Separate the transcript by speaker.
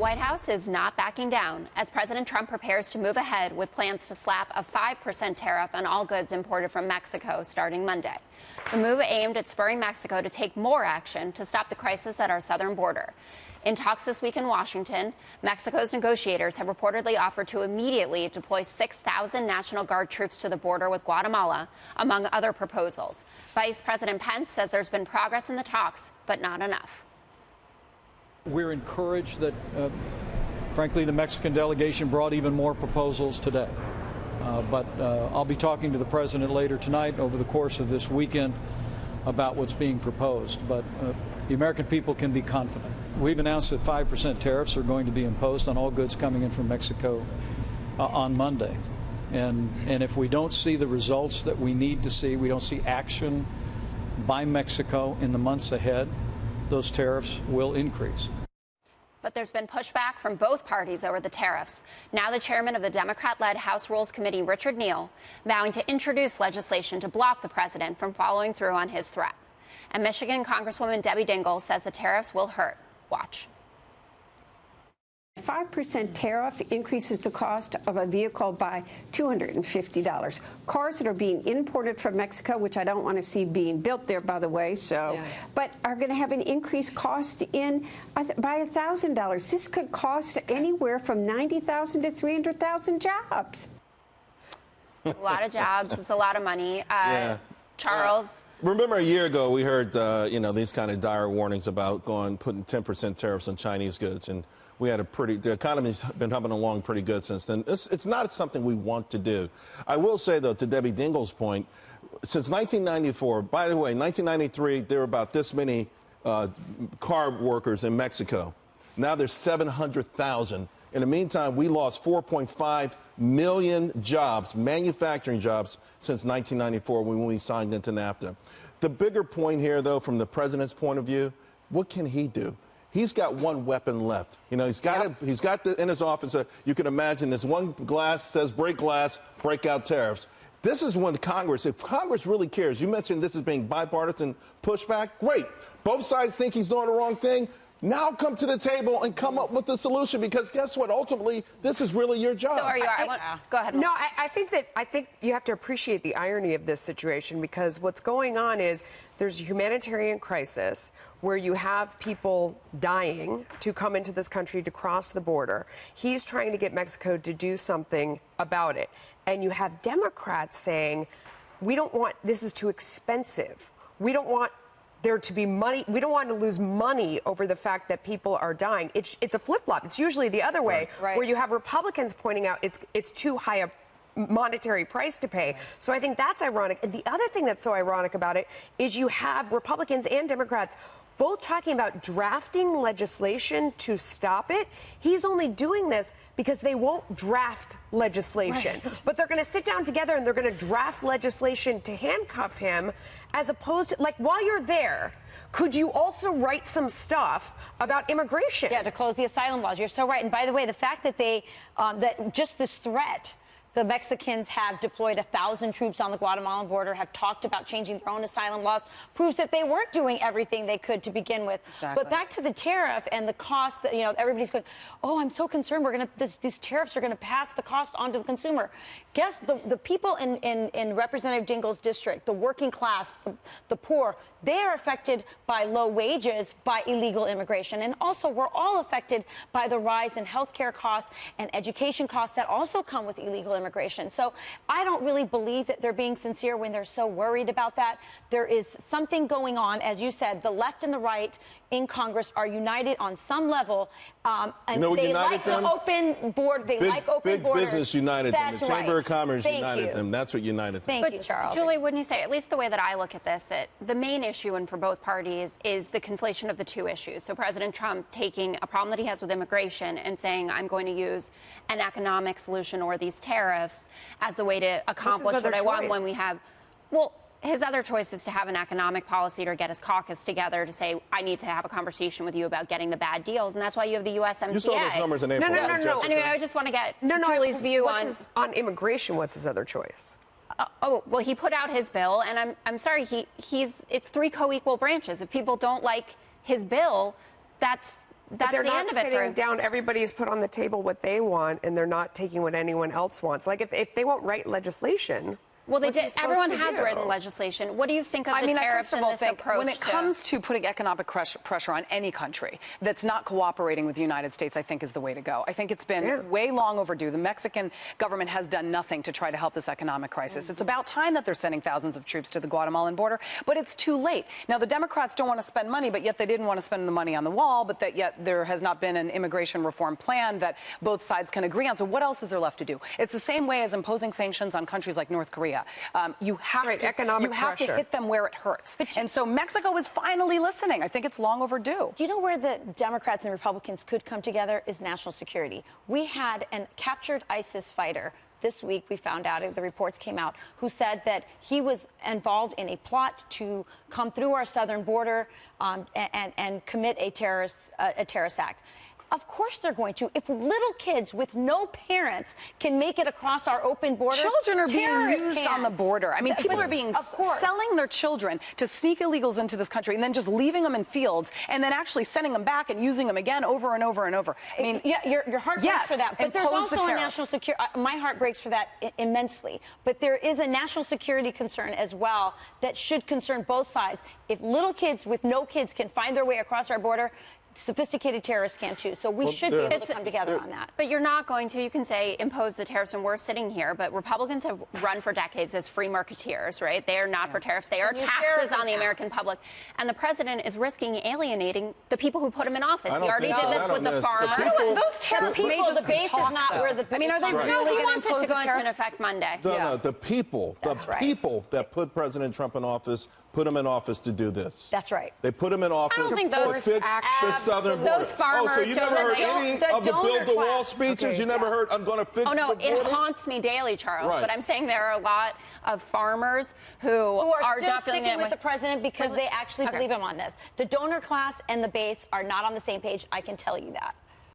Speaker 1: White House is not backing down as President Trump prepares to move ahead with plans to slap a 5% tariff on all goods imported from Mexico starting Monday. The move aimed at spurring Mexico to take more action to stop the crisis at our southern border. In talks this week in Washington, Mexico's negotiators have reportedly offered to immediately deploy 6,000 National Guard troops to the border with Guatemala, among other proposals. Vice President Pence says there's been progress in the talks, but not enough.
Speaker 2: We're encouraged that, frankly, the Mexican delegation brought even more proposals today. But I'll be talking to the president later tonight over the course of this weekend about what's being proposed. But the American people can be confident. We've announced that 5% tariffs are going to be imposed on all goods coming in from Mexico on Monday. And if we don't see the results that we need to see, we don't see action by Mexico in the months ahead, those tariffs will increase.
Speaker 1: But there's been pushback from both parties over the tariffs. Now the chairman of the Democrat-led House Rules Committee, Richard Neal, vowing to introduce legislation to block the president from following through on his threat. And Michigan Congresswoman Debbie Dingell says the tariffs will hurt. Watch.
Speaker 3: 5% tariff increases the cost of a vehicle by $250. Cars that are being imported from Mexico, which I don't want to see being built there, by the way, but are going to have an increased cost by $1,000. This could cost anywhere from 90,000 to 300,000 jobs.
Speaker 1: A lot of jobs. It's a lot of money. Charles.
Speaker 4: Remember a year ago we heard these kind of dire warnings about putting 10% tariffs on Chinese goods, and we had the economy's been humming along pretty good since then. It's not something we want to do. I will say, though, to Debbie Dingell's point, since 1994, by the way, 1993, there were about this many car workers in Mexico. Now there's 700,000. In the meantime, we lost 4.5 million jobs, manufacturing jobs, since 1994 when we signed into NAFTA. The bigger point here, though, from the president's point of view, what can he do? He's got one weapon left. You know, he's got in his office, you can imagine this one glass says break glass, break out tariffs. This is when Congress, if Congress really cares, you mentioned this as being bipartisan pushback, great. Both sides think he's doing the wrong thing. Now come to the table and come up with the solution, because guess what? Ultimately, this is really your job.
Speaker 1: So are you? Go ahead.
Speaker 5: No, I think you have to appreciate the irony of this situation, because what's going on is there's a humanitarian crisis where you have people dying to come into this country to cross the border. He's trying to get Mexico to do something about it. And you have Democrats saying, we don't want, this is too expensive. We don't want there to be money. We don't want to lose money over the fact that people are dying. It's a flip-flop. It's usually the other way, where you have Republicans pointing out it's too high a monetary price to pay. So I think that's ironic. And the other thing that's so ironic about it is you have Republicans and Democrats both talking about drafting legislation to stop it. He's only doing this because they won't draft legislation. But they're going to sit down together and they're going to draft legislation to handcuff him, as opposed to, like, while you're there, could you also write some stuff about immigration?
Speaker 6: Yeah, to close the asylum laws. You're so right. And by the way, the fact that that just this threat, the Mexicans have deployed 1,000 troops on the Guatemalan border, have talked about changing their own asylum laws, proves that they weren't doing everything they could to begin with. Exactly. But back to the tariff and the cost that, everybody's going, oh, I'm so concerned these tariffs are going to pass the cost on to the consumer. Guess the people in Representative Dingell's district, the working class, the poor, they are affected by low wages, by illegal immigration. And also, we're all affected by the rise in health care costs and education costs that also come with illegal immigration. So I don't really believe that they're being sincere when they're so worried about that. There is something going on. As you said, the left and the right in Congress are united on some level. And they like the open board. They like open borders.
Speaker 4: Big business united them. The Chamber of Commerce united them. That's what united them.
Speaker 6: Thank you, Charles.
Speaker 1: Julie, wouldn't you say, at least the way that I look at this, that the main issue, and for both parties, is the conflation of the two issues. So President Trump taking a problem that he has with immigration and saying, I'm going to use an economic solution or these tariffs as the way to accomplish what I want when we have, his other choice is to have an economic policy or get his caucus together to say, I need to have a conversation with you about getting the bad deals. And that's why you have the USMCA.
Speaker 4: You saw those numbers in April.
Speaker 1: No. Anyway, I just want to get Julie's view
Speaker 5: on immigration. What's his other choice?
Speaker 1: Well, he put out his bill, and I'm sorry, it's three co-equal branches. If people don't like his bill, that's that's
Speaker 5: they're
Speaker 1: the
Speaker 5: not
Speaker 1: end of it.
Speaker 5: sitting down. Everybody's put on the table what they want, and they're not taking what anyone else wants. Like if they won't write legislation.
Speaker 1: Well, they
Speaker 5: what's he
Speaker 1: did.
Speaker 5: supposed
Speaker 1: Everyone
Speaker 5: to
Speaker 1: has
Speaker 5: do?
Speaker 1: written legislation. What do you think of the
Speaker 7: I
Speaker 1: tariffs
Speaker 7: first of
Speaker 1: and
Speaker 7: all
Speaker 1: this
Speaker 7: think
Speaker 1: approach?
Speaker 7: when it comes to putting economic pressure on any country that's not cooperating with the United States, I think is the way to go. I think it's been way long overdue. The Mexican government has done nothing to try to help this economic crisis. It's about time that they're sending thousands of troops to the Guatemalan border, but it's too late. Now, the Democrats don't want to spend money, but yet they didn't want to spend the money on the wall, but that yet there has not been an immigration reform plan that both sides can agree on. So what else is there left to do? It's the same way as imposing sanctions on countries like North Korea. You have to hit them where it hurts. And so Mexico is finally listening. I think it's long overdue.
Speaker 6: Do you know where the Democrats and Republicans could come together is national security. We had a captured ISIS fighter. This week, we found out, the reports came out, who said that he was involved in a plot to come through our southern border and commit a terrorist act. Of course they're going to. If little kids with no parents can make it across our open border,
Speaker 7: children are being used on the border. I mean, people are being selling their children to sneak illegals into this country and then just leaving them in fields and then actually sending them back and using them again over and over and over. I mean,
Speaker 6: yeah, your heart breaks for that. But there's also a national security. My heart breaks for that immensely. But there is a national security concern as well that should concern both sides. If little kids with no kids can find their way across our border, sophisticated terrorists can too. So we should be able to come together on that.
Speaker 1: But you're not going to. You can say impose the tariffs, and we're sitting here. But Republicans have run for decades as free marketeers, right? They are not for tariffs. They are taxes on the American public. And the president is risking alienating the people who put him in office. He already did this with the farmers.
Speaker 7: Those tariff people,
Speaker 6: the base is not where the.
Speaker 7: I mean, are they really
Speaker 1: No, he
Speaker 7: going
Speaker 1: wants
Speaker 7: to
Speaker 1: it to go
Speaker 7: impose
Speaker 1: into effect Monday.
Speaker 4: No, the people that put President Trump in office put him in office to do this.
Speaker 6: That's right.
Speaker 4: They put him in office
Speaker 1: I don't think those
Speaker 4: to fix the southern border.
Speaker 1: Those farmers
Speaker 4: so you never heard any of the Build the Wall speeches? You never heard, I'm going to fix the border?
Speaker 1: It haunts me daily, Charles.
Speaker 4: Right.
Speaker 1: But I'm saying there are a lot of farmers who are
Speaker 6: still
Speaker 1: not
Speaker 6: sticking with the president because they actually believe him on this. The donor class and the base are not on the same page. I can tell you that.